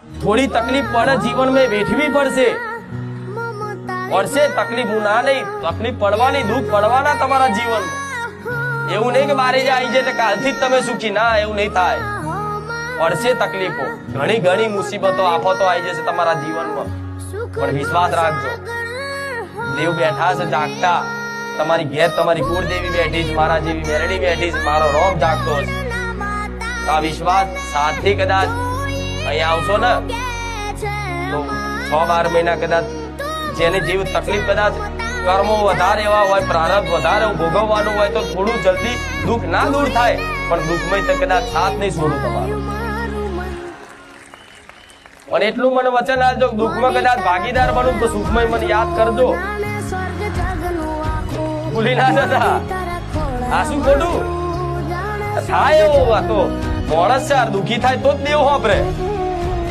थोड़ी तकलीफ पड़े जीवन में वेठवी पड़से तकलीफ हूँ ना नहीं तकलीफ पड़वानी दुख पड़वाना तमारा जीवन में એવું નહીં કે મારી જ આવી જાય કાલથી જ તમે સુખી ના એવું નહીં થાય પડશે તકલીફો ઘણી ઘણી મુસીબતો આફતો આવી જશે તમારા જીવનમાં પણ વિશ્વાસ રાખજો દેવ બેઠા છે જાગતા તમારી ઘેર તમારી કુળદેવી બેઠી છે મારા જેવી મેરડી બેઠી છે મારો રોમ જાગતો છે આ વિશ્વાસ સાથે કદાચ અહીં આવશો ને તો 6-12 મહિના કદાચ જેને જેવી તકલીફ કદાચ કર્મો વધારે એવા હોય પ્રારબ્ધ વધારે ભોગવવાનું હોય તો થોડું જલ્દી દુઃખ ના દૂર થાય પણ દુઃખમય તો કદાચ સાથ નહીં છોડું તમારું અને એટલું મને વચન આપજો દુઃખમાં કદાચ ભાગીદાર બનું તો સુખમય મને યાદ કરજો ભૂલી ના જતા આ શું ખોટું થાય એવું આ તો માણસ છે દુઃખી થાય તો જ દેવ વાપરે